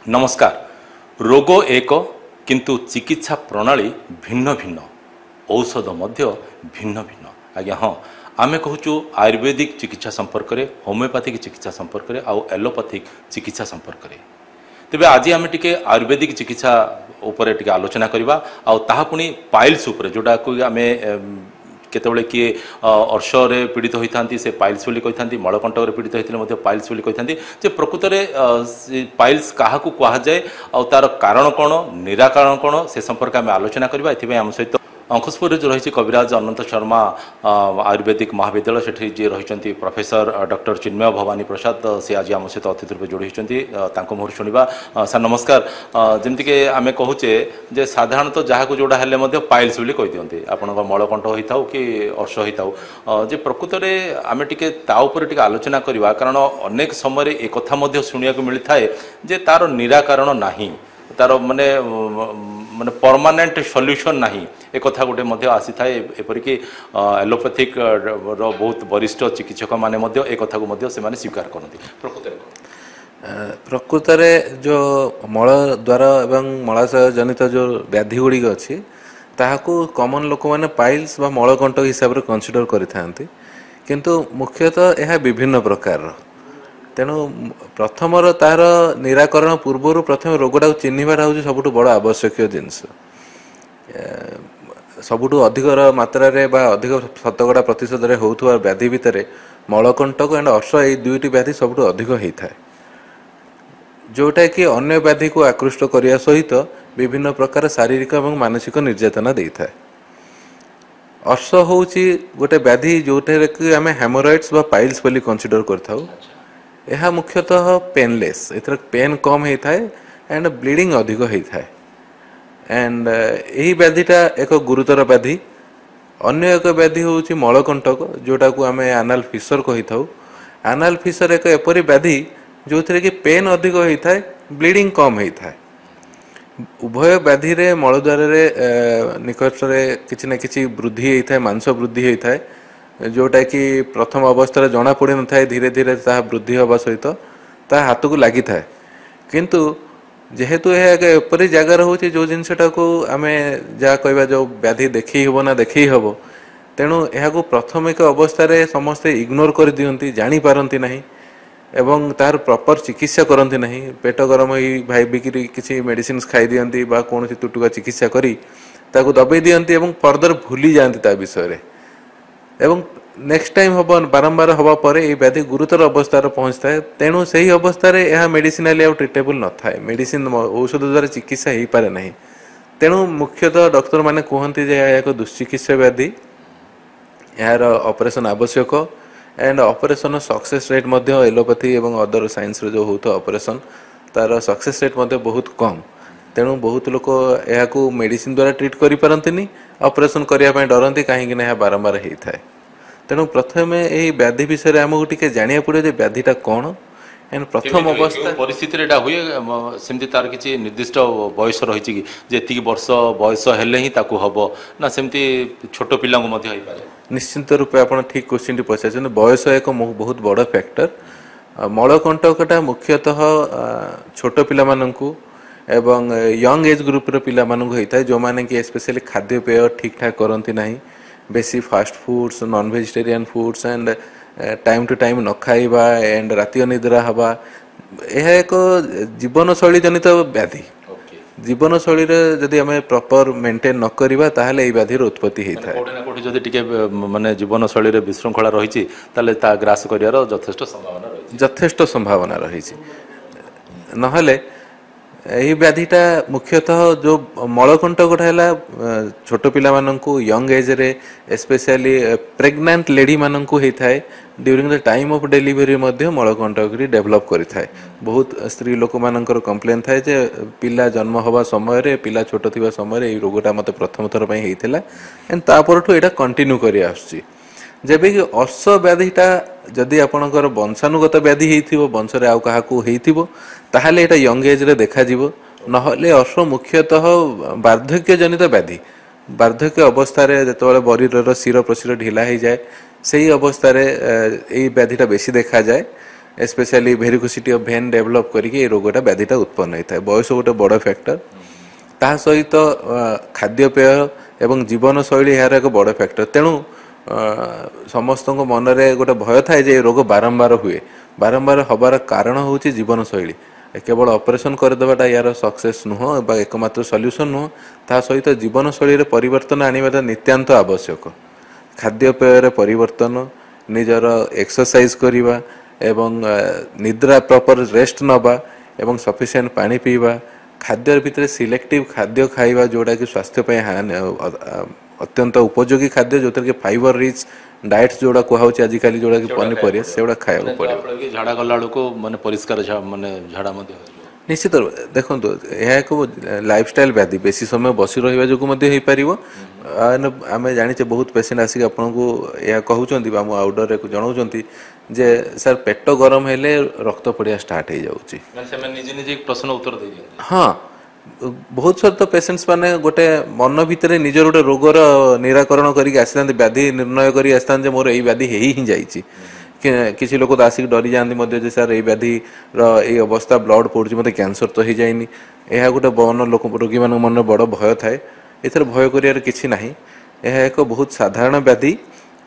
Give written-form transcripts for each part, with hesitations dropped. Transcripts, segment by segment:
नमस्कार। रोग एक किंतु चिकित्सा प्रणाली भिन्न भिन्न, औषध मध्य भिन्न भिन्न। आज्ञा हाँ, आमे कहूँ आयुर्वेदिक चिकित्सा संपर्क में, होमियोपैथिक चिकित्सा संपर्क में, आउ एलोपैथिक चिकित्सा संपर्क में। तेबे आज आम टे आयुर्वेदिक चिकित्सा उपर टे आलोचना करवा पुणी पाइल्स उपर जोटा को आम केतबले किए अर्शरे पीड़ित होता से पाइल्स बोली कही मलकंटक पीड़ित होते पाइल्स बोली कही प्रकृत में पाइल्स क्या कहुए आ तार कारण कौन निराकरण कौन से संपर्क में आलोचना करवा। आम सहित अंकुशपुर जो रही कविराज अनंत शर्मा आयुर्वेदिक महाविद्यालय से जी रही प्रोफेसर डॉक्टर चिन्मय भवानी प्रसाद से आज आम सहित अतिथि रूप जोड़ी मुहर शुणा। सर नमस्कार। जमीक आम कहूचे जे साधारणतः जहाँ जोड़ा हेल्ले पाइल्स बोली कही दिखती आपण मलकंठ होता हो कि अर्श होता हो जे प्रकृत में आम टे आलोचना करवा कारण अनेक समय एक कथा शुणा मिलता है जे तार निराकरण नहीं तार माने माने परमानेंट सॉल्यूशन नहीं एक कथा गोटे आसी थाए एपरिक एलोपैथिक बहुत वरिष्ठ चिकित्सक माने एक कथा को से स्वीकार करती प्रकृत में जो मल द्वारा एवं मलाशय जनित जो व्याधि गुड़िक अच्छी ताकू कॉमन लोक मैंने पाइल्स बा मलकंटक हिसाब से कंसीडर करते किंतु मुख्यतः यह विभिन्न प्रकार तेणु प्रथमर तार निराकरण पूर्वर प्रथम रोगटा चिन्हवाटा हूँ सबुठ बड़ आवश्यक जिनस सबुठ अधिक मात्रा रे बा अधिक शतकड़ा प्रतिशत होता व्याधि भितर मलकंटक एंड अर्श ये दुईटी व्याधि सबुठ अधिक होता है जोटा कि अन्य व्याधि को आकृष्ट करने सहित विभिन्न प्रकार शारीरिक और मानसिक निर्यातना देता है। अर्श हूँ गोटे व्याधि जोटे कि आम हेमोरॉइड्स बा पाइल्स बोली कंसीडर करथाउ। यह मुख्यतः पेनलेस एथर पेन कम होता है एंड ब्लीडिंग अधिक होता है एंड यही व्याधिटा एक गुरुतर व्याधि। अन्य एक व्याधि हूँ मलकंटक जोटा को आम एनाल फिशर कही था। एनाल फिशर एक एपरी व्याधि जो थे कि पेन अधिक होता है ब्लीडिंग कम होता है। उभय व्याधि रे मलद्वार निकट में किसी न कि वृद्धि होता है मांस वृद्धि होता है जोटा कि प्रथम अवस्था जना पड़ न था धीरे धीरे वृद्धि हवा सहित ता हाथ को लगी था किंतु जेहेतु यह एपरी जगार हूँ जो जिनटा को आम जहाँ कह जो व्याधि देखी हम ना देखी हम तेणु यह प्राथमिक अवस्था समस्ते इग्नोर कर दियंती जानी पारती नहीं एवं तार प्रॉपर चिकित्सा करती नहीं पेट गरम हो भाई किसी मेडिसिन खाई दियंती बा कौन तुटुका चिकित्सा करी ताकू दबे दियंती एवं फर्दर भूली जाती ता विषय एवं नेक्स्ट टाइम हम बारंबार हवा पर यह व्याधि गुरुतर अवस्था पहुँचता है। तेणु से ही अवस्था यह मेडिसिनाली आउ ट्रिटेबल न थाए मेडिसिन औषध द्वारा चिकित्सा हो पारे नहीं। तेणु मुख्यतः डॉक्टर माने कहते हैं एक दुश्चिकित्सा व्याधि यार ऑपरेशन आवश्यक and operation success rate allopathy एवं अदर साइंस जो होता ऑपरेशन तार सक्सेस रेट बहुत कम। तेणु बहुत लोग यह मेडिसिन द्वारा ट्रीट करें ऑपरेशन करने डरती कहीं बारंबार होता है। तेणु प्रथम यही व्याधि विषय आमको टे जाना पड़े व्याधिटा कौन एंड प्रथम अवस्था परिस्थिति हुए सेमती तार किसी निर्दिष्ट बयस रही जी वर्ष बयस हेले ही हम ना सेमती छोट पिला निश्चिंत रूपे आप ठीक क्वेश्चन पचार बयस एक बहुत बड़ फैक्टर। मलकंटकटा मुख्यतः छोट पिला एवं यंग एज ग्रुप पिला होता है जो मैंने कि स्पेशली खाद्यपेय ठीक ठाक करती ना बेसी fast foods non vegetarian foods and time to time न खाइबा एंड राति अनिद्रा हवा यह एक जीवन शैली जनित व्याधि। जीवन शैली जदि आम प्रॉपर मेंटेन न करवा ताहले ए व्याधि उत्पत्ति होता है। जदि टिके माने जीवन शैली रे विशृंखला रही ताले ता ग्रास करियार यथेष्ट संभावना रही नहले यही व्याधिटा मुख्यतः जो मलकंटकटा है छोट पिला यंग एज रे स्पेशली प्रेग्नेंट लेडी मानू होता है during the time of delivery मलकंटक डेभलप करें। बहुत स्त्री लोक मानकर कंप्लेन थाए जे पिला जन्म हवा समय पिला छोट थिबा समय ये रोगटा मत प्रथम थर पई हेइथिला एंड तापरठू एटा कंटिन्यू करि आछी जेबे कि अर्श व्याधिटा जदि आपणकर वंशानुगत व्याधि होइथिबो वंशरे आउ काहाकू होइथिबो ताहले एटा यंग एज रे देखा जिवो नहले अर्श मुख्यतः वार्धक्य जनित व्याधि वार्धक्य अवस्था जो शरीर शिर प्रशिर ढिला हो जाए से ही अवस्था व्याधिटा बेसी देखा जाए स्पेशली भेरिकोसिटी ऑफ भेन डेवलप करके ये रोगटा व्याधिटा उत्पन्न होता है बयस गोटे बड़ फैक्टर ता सहित खाद्यपेय एवं जीवन शैली यार एक बड़ फैक्टर तेणु समस्त मनरे गोटे भय थाए जे रोग बारंबार हुए बारंबार हबार कारण हूँ जीवन शैली केवल ऑपरेशन करदेवाटा यार सक्सेस नुह एकमात्र सॉल्यूशन नुह ता सहित जीवन शैली परिवर्तन आनिबाटा नित्यांत आवश्यक खाद्यपेय परिवर्तन निजर एक्सरसाइज करवा एवं निद्रा प्रॉपर रेस्ट नवा एवं सफिशिएंट पानी पीवा खाद्य भितर सिलेक्टिव खाद्य खाइबा जोड़ा कि स्वास्थ्य पे अत्यंत उपयोगी खाद्य जो कि फाइबर रिच डाइट्स जोड़ा कहूँ आजिकल जोड़ा कि पनीपरिया से खाया पड़े झाड़ा गला माने परिष्कार माने झाड़ा निश्चित देखो यह एक लाइफस्टाइल व्याधि बेसी समय बसी रहा जो आम जाने बहुत पेसेंट आसिक आपन को यह कहते आम आउटडोर जनाऊँ जे सर पेट गरम हेले रक्त पड़िया स्टार्ट हो जाऊँगी प्रश्न उत्तर हाँ बहुत सार तो पेसेंट्स माने गोटे मन भितर निजर गोटे रोगर निराकरण करके आसी व्याधि निर्णय कर आसता मोर यही व्याधि ही जाइए किसी लोग तो आसिक डरी जाती सर ये व्याधि रे अवस्था ब्लड पड़ुची मत कैंसर तो हो जाए यह गोटे मन लोक रोगी मान मन बड़ भय थाए एथर भय कर किसी ना यह एक बहुत साधारण व्याधि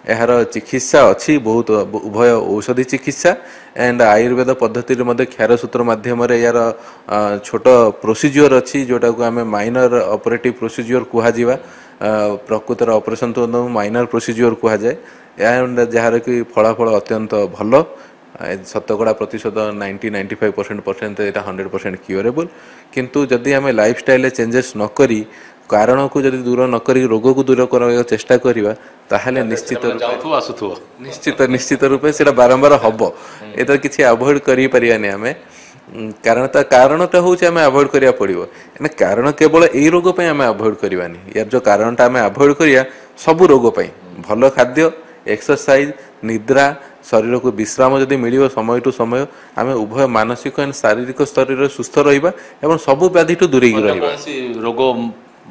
यार चिकित्सा अच्छी बहुत उभय औषधि चिकित्सा एंड आयुर्वेद पद्धति क्षारसूत्र मध्यम यार छोट प्रोसीजर अच्छी जोटा को आम माइनर ऑपरेटिव प्रोसीजर कहुआ प्रकृतर ऑपरेशन तो माइनर प्रोसीजर कहुए जार कि फलाफल अत्यंत भल शतकड़ा प्रतिशत 90-95% यहाँ 100% क्यूरेबल किंतु जदि आम लाइफस्टाइल चेंजेस न करी कारण को जब दूर नक रोग को दूर करने चेष्टा करवा ताहले निश्चित रूपे से बारंबार हम ये तो किसी अवॉइड करें आम कारणटा हूँ आम अवॉइड करा पड़ो कारण केवल यही रोग पर आम अवॉइड करवानी यार जो कारणटा आम अवॉइड करिया सब रोग पर भल खाद्य एक्सरसाइज निद्रा शरीर को विश्राम जदि मिल समय टू समय आम उभय मानसिक एंड शारीरिक स्तर सुस्थ रहा और सब व्याधि दूरे रोग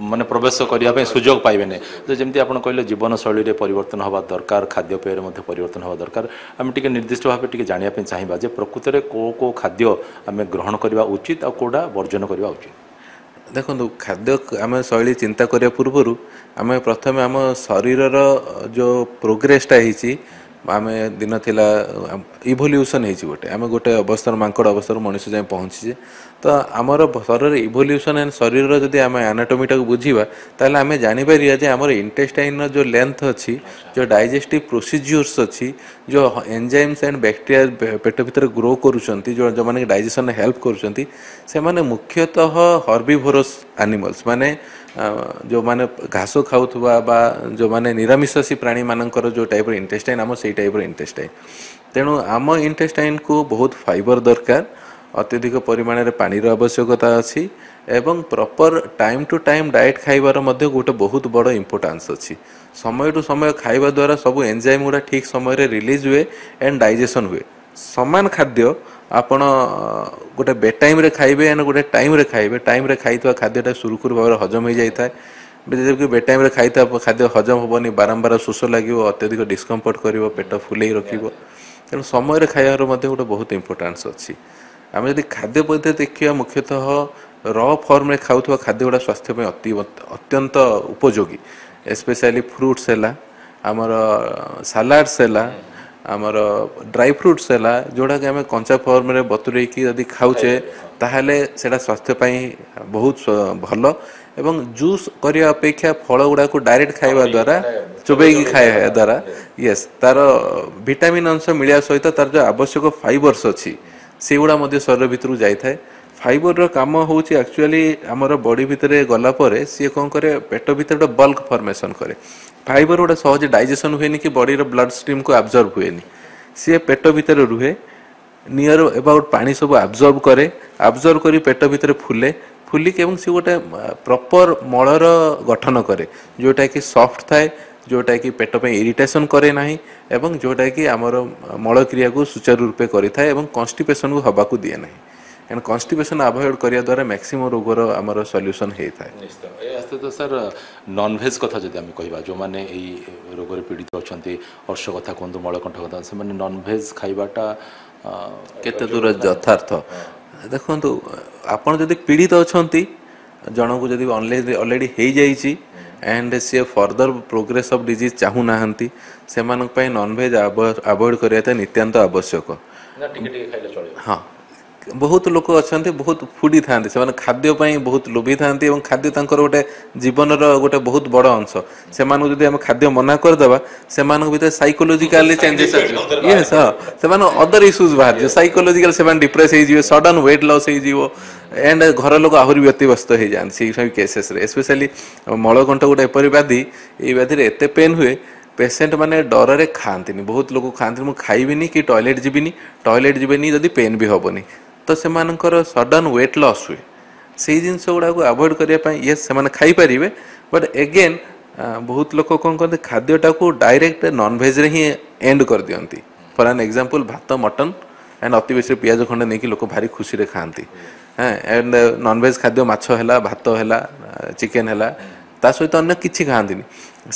माने प्रवेश करने सुजोग पाइबे तो जमी आप कहले जीवन शैली रे परिवर्तन हवा दरकार खाद्यपेय परिवर्तन हवा दरकार आम टे निर्दिष्ट भाव जानापी चाहिए जे प्रकृत में को खाद्य आम ग्रहण करवा उचित आ कोड़ा वर्जन करवा उचित देखो खाद्य आम शैली चिंता करने पूर्व आम प्रथम आम शरीर जो प्रोग्रेसटा आम दिन थिला इभोल्यूशन गोटे आम गोटे अवस्था मांकड़ अवस्था मनुष्य जाए पहुँचे तो आमर शरीर इभोल्यूशन एंड शरीर जदि आम एनाटोमीटा को बुझा ताल आम जापर जे आमर इंटेस्टाइन जो लेंथ अच्छी जो डाइजेस्टिव प्रोसीजर्स अच्छी जो एंजाइम्स एंड बैक्टेरिया पेट भीतर ग्रो करुँच जो मैंने डाइजेशन हेल्प करुँच मुख्यतः हर्बिभोरस एनिमल्स माने जो माने घास खाऊवा बा जो माने निरामिषासी प्राणी मानकर जो टाइप इंटेस्टाइन आम से टाइप इंटेस्टाइन तेणु आम इंटेस्टाइन को बहुत फाइबर दरकार अत्यधिक परिमाण में पानी आवश्यकता अच्छी एवं proper time to time diet खाइबार गोटे बहुत बड़ इंपोर्टेंस अच्छी समय टू समय खाइबा द्वारा सब एंजाइम गुड़ा ठीक समय रिलीज हुए एंड डाइजेशन हुए समान खाद्य आपण गोटे बेड टाइम रे खाइबे एंड गोटे टाइम रे खाइबे टाइम रे खाइथवा खाद्यटा सुरखुर भाव हजम हो जाए जबकि बेड टाइम रे खाइथा खाद्य हजम हेनी बारंबार शोष लगे अत्यधिक डिस्कम्फर्ट कर पेट फुले रखिब तेणु समय खाइबार गोटे बहुत इंपोर्टेंस अच्छी आम जब खाद्य पद्धति देखिए मुख्यतः र फॉर्म रे खाऊथवा खाद्य गुड़ा स्वास्थ्य में अत्यंत उपयोगी स्पेशली फ्रूट्स है आमर सालाड्स है आमर ड्राई फ्रूट्स है जोड़ा कि आम कंचा फॉर्म रे बतुरे यदि खाऊचे ताहले सेटा स्वास्थ्य बहुत भल एवं जूस करने अपेक्षा फल गुड़ा को डायरेक्ट खाइबा द्वारा चोबेकी खाइबा द्वारा यस तार विटामिन अंश मिलिया सहित तार जो आवश्यक फाइबर्स अच्छी से गुड़ा शरीर भितर जाए फाइबर काम हूँ एक्चुअली आमर बॉडी भितर गला सी कौन करे पेट भितर गोटे बल्क फॉर्मेशन करे फाइबर गुड़ा सहज डाइजेशन हुए कि बॉडी ब्लड स्ट्रीम को एब्जॉर्ब हुए सी पेट भितर रुहे नियर अबाउट पानी सब एब्जॉर्ब करे एब्जॉर्ब करी पेट भितर फुले फुलिक एवं सी गोटे प्रॉपर मलर गठन करे जोटा कि सॉफ्ट थाए जोटा कि पेट पे इरिटेशन करे ना एवं जोटा कि आमर मल क्रिया को सुचारू रूपे करें और कन्स्टिपेशन को हवा को दिए ना एंड कन्स्टिपेशन अवॉइड करिया द्वारा मैक्सिमम रोगर आमर सॉल्यूशन होता है तो सर नॉनवेज कथा जब आम कह जो मैंने रोग पीड़ित अच्छा अर्श कथा कहतु मलकंठ कथा से नॉनवेज खाइबाटा କେତେ ଦୂର ଯଥାର୍ଥ ଦେଖନ୍ତୁ ଆପଣ ଯଦି ପୀଡ଼ିତ ଅଛନ୍ତି ଜଣକୁ ଯଦି ଅଲରେଡ଼ି ହେଇଯାଇଛି ଆଣ୍ଡ ସିଏ ଫର୍ଦର ପ୍ରୋଗ୍ରେସ୍ ଅଫ୍ ଡିଜିଜ୍ ଚାହୁଁନାହାନ୍ତି ସେମାନଙ୍କ ପାଇଁ ନନଭେଜ୍ ଆଭଏଡ଼ କରିବାଟା ନିତ୍ୟାନ୍ତ ଆବଶ୍ୟକ। ହଁ ବହୁତ ଲୋକ ଅଛନ୍ତି ବହୁତ ଫୁଡି ଥାନ୍ତି ସେମାନେ ଖାଦ୍ୟ ପାଇଁ ବହୁତ ଲୋଭି ଥାନ୍ତି ଏବଂ ଖାଦ୍ୟ ତାଙ୍କର ଗୋଟେ ଜୀବନର ଗୋଟେ ବହୁତ ବଡ଼ ଅଂଶ ସେମାନଙ୍କୁ ଯଦି ଆମେ ଖାଦ୍ୟ ମନା କରିଦେବା ସେମାନଙ୍କ ଭିତରେ ସାଇକୋଲୋଜିକାଲି ଚେଞ୍ଜେସ୍ ଆସିବ ୟେସ୍ ହଁ ସେମାନଙ୍କୁ ଅଦର ଇସ୍ୟୁଜ୍ ବାହାରିଯିବ ସାଇକୋଲୋଜିକାଲ ସେମାନେ ଡିପ୍ରେସ୍ ହେଇଯିବେ ସଡନ୍ ୱେଟ୍ ଲସ୍ ହେଇଯିବ ଏଣ୍ଡ ଘର ଲୋକ ଆହୁରି ବ୍ୟତିବ୍ୟସ୍ତ ହେଇଯାଆନ୍ତି ସେଇ ସବୁ କେସେସ୍ରେ ସ୍ପେଶାଲି ମଳକଣ୍ଠ ଗୋଟେ ଏପରି ବ୍ୟାଧି ଏଇ ବ୍ୟାଧିରେ ଏତେ ପେନ୍ ହୁଏ पेसेंट मैंने डर खाती बहुत लोग खाती मुझे खाइबिनी कि टॉयलेट जीविनी जदि पेन भी हेनी तो से सडन वेट लॉस हुए से जिनस गुड़ा को अवॉइड करने येस से खाईपर बट एगेन बहुत लोग कौन कहते खाद्यटा को डायरेक्ट नॉनभेज रे ही एंड कर दियंती फॉर एन एग्जांपल भात मटन एंड अति बेसी पियाज खंडे नहीं कि लोग भारी खुशी रे खाती हाँ एंड नॉनभेज खाद्य माछ है भात है चिकेन है ता सहित अन्य किसी खाती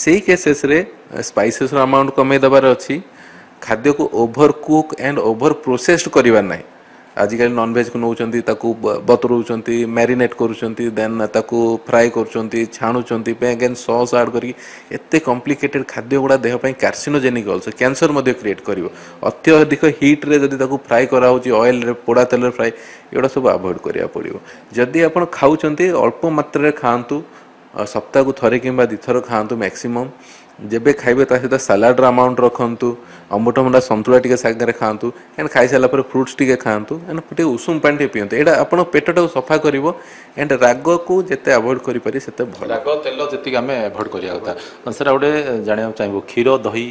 से केसेस रे स्पाइसेस अमाउंट कमे दबार अच्छी खाद्य को over cook and over processed करिवार नहीं आजिकल नॉनभेज को नौचंती ताकू बतरौचंती मैरिनेट करूचंती देन ताकू फ्राई करूचंती छाणुचंती अगेन सॉस ऐड करके एते कॉम्प्लिकेटेड खाद्य गुड़ा देह ପାଇଁ कार्सिनोजेनिक ऑल्सो कैंसर मध्ये क्रिएट करिवो अत्यधिक हीट रे जदी ताकू फ्राई करा होची ऑयल रे पोड़ा तेल रे फ्राई एडा सब अवॉइड करिया पड़िवो जदी आपण खाउचंती अल्प मात्रा रे खांतु सप्ताह को थरे किंबा दिथर खांतु मैक्सिमम जेबे खाइबे ता सहित सलाड अमाउंट रखंतु अमृतभंडा संतुला टिके सागरे खांतु एंड खाई साला पर फ्रूट्स टिके खांतु एंड टिके उषुम पानी टिके पियंतु एडा आपण पेटटा सफा करिवो एंड राग को जेते अवॉइड करि पारि सेते भल राग तेल जेति आमे अवॉइड करिया होता सर आउडे जानिया चाहिबो क्षीर दही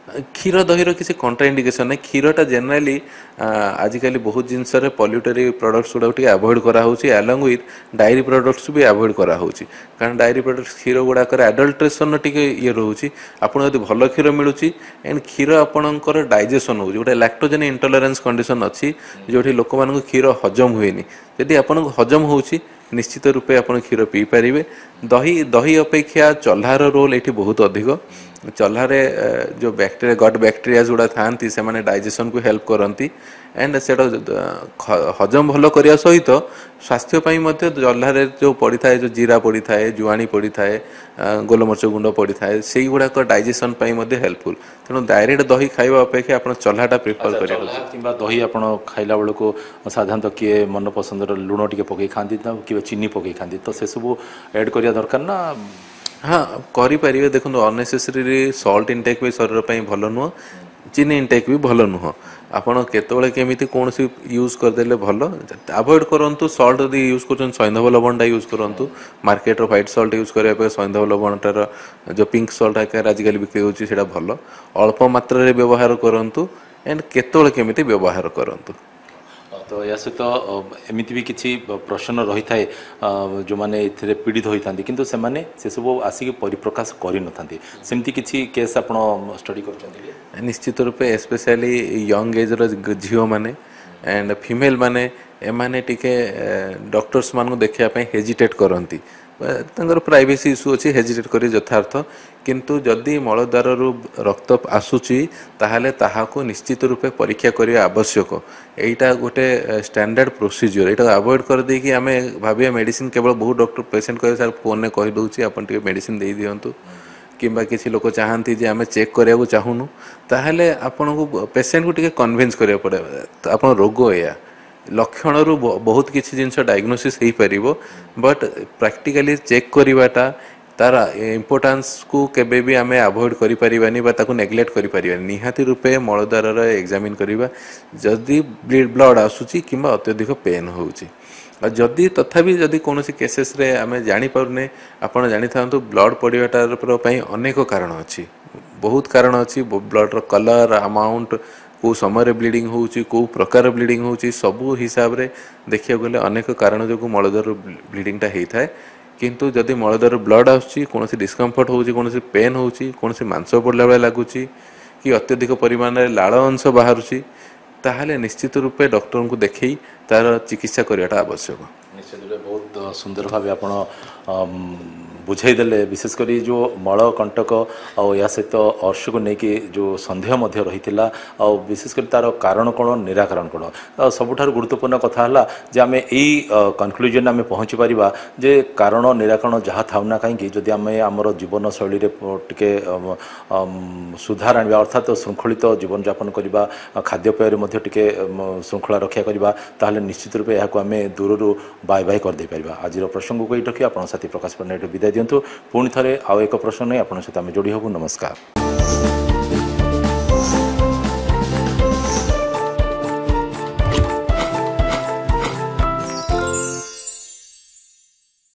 क्षीर दहीर किसी कंट्राइंडिकेशन नहीं क्षीरटा जेनराली आजिकल बहुत जिनस पल्यूटरी प्रोडक्ट्स गुड़ा अवॉइड कराऊँगी अलॉन्ग विथ डायरी प्रोडक्ट्स भी अवॉइड कराऊँगी कारण डायरी प्रोडक्ट्स क्षीर गुड़ाक एडल्ट्रेसन टिके ये रोचे आपड़ जब भल क्षीर मिलूँ एंड क्षीर आपणकर डाइजेसन हो गोटे लैक्टोजेन इंटॉलरेंस कंडीशन अच्छी जो लोक मान क्षीर हजम हुए जदि आपन हजम हो निश्चित रूपे आप क्षीर पी पारे दही दही अपेक्षा चल्हार रोल ये बहुत अधिक चल्हारे जो बैक्टेरिया गट बैक्टेरिया गुड़ा था से डाइजेशन को हेल्प करती एंड से हजम भल करने सहित स्वास्थ्य चल्हारे जो पड़ी था जो जीरा पड़ी था जुआणी पड़ी था गोलमर्च गुंड पड़ी था से गुड़ाक डाइजेशन हेल्पफुल तेणु डायरेक्ट दही खाइबा अपेक्षा आप चल्हाटा प्रिफर करें दही आप खाइला बेलू को साधारणतः किए मन पसंद लुण टी पकई खाती कि चीनी पकई खाती तो से सब ऐड करिया दरकार ना हाँ करें देखो अननेसेसरी सॉल्ट इनटेक भी शरीर पर भल नुह चीनी इनटेक भी भल नुह आपड़ केतले केमी कौन यूज करदे भल अवॉइड करूँ सॉल्ट जब यूज कर सैंधव लवणटा यूज करूँ मार्केट व्हाइट सॉल्ट यूज करने सैंधव लवणटार जो पिंक सॉल्ट आकार आजिकल बिक्री होता भल अल्प मात्रा व्यवहार करूँ एंड केतले केमी व्यवहार करूँ तो या सहित एमती भी किसी प्रश्न रही थाए जो मैंने ये पीड़ित होता किंतु से सब आसिक परिप्रकाश कर सेमती किसी केस आप स्टडी कर निश्चित रूपे स्पेशली यंग एज झील मैंने एंड फीमेल माने एमाने टिके डॉक्टर्स मान देखापी हेजिटेट करती प्राइवेसी इश्यू अच्छी हेजिटेट कर यथार्थ किंतु जदि मलद्वार रक्त आसूची ताहले ताहाको निश्चित रूपे परीक्षा करने आवश्यक एटा गोटे स्टैंडर्ड प्रोसीजर एटा अवॉइड कर दे कि आमे भाबिया मेडिसिन केवल बहुत डॉक्टर पेशेंट कहे सर फोन में कही दूसरी अपन टिके मेडिसिन दे दियंतु किंबा किसी लोग चाहती जे आमे चेक करिया चाहूनु ताहले आपन को पेशेंट को टिके कन्विंस करिया पड़े आपन रोग या लक्षण रु बहुत किसी जिनस डायग्नोसिस हो पार बट प्रैक्टिकली चेक करवाटा तार इम्पोर्टान्स को केबे भी आमे अवॉइड करि परिबानी बा ताकू नेग्लेक्ट करि परिबानी निहाती रूपे मलद्वार एग्जामिन करिबा जदि ब्लड आसुची किंबा अत्यधिक पेन होउची जदि तथापि जदि कौन केसेस रे आमे जानी पारने आपण जानी थांतु ब्लड पड़िबाटार पई अनेक कारण अछि बहुत कारण अछि ब्लड रो कलर अमाउंट को समय ब्लीडिंग होउची को प्रकार ब्लीडिंग होउची सबु हिसाब रे देखिया गले अनेक कारण जो मलद्वार ब्लीडिंगटा होता है किंतु जदि मलद्वार ब्लड आसुची कौन डिस्कम्फर्ट होउची कौन पेन होउची कौन मांस पड़ला बेला लगुची कि अत्यधिक परिमाण रे लाल अंश बाहरुची ताहले निश्चित रूपे डॉक्टर को देखई तार चिकित्सा करवाटा आवश्यक। निश्चित रूपे बहुत सुंदर भाव आप बुझाईदे विशेषकर जो मलकंटक या सहित अर्श को लेकिन जो सन्देह रही विशेषकर तार कारण कौन निराकरण कौन सबुठ गुरुत्वपूर्ण कथा है आम यही कनक्लूजन आम पहुँची पारा जे कारण निराकरण जहाँ थाउना कहीं जदि आम आमर जीवन शैली टे सुधार आने अर्थात श्रृंखलित जीवन यापन करवा खाद्यपेय टे श्रृंखला रक्षा करवा ताहले निश्चित रूपे यहाँ आम दूर बाय बाय करदे पार आज प्रसंग को ये रखी आप साथी प्रकाश पन्ना विदाय दिंतु पुणी थे आउ एक प्रश्न नहीं आप सहित जोड़ी हबू नमस्कार।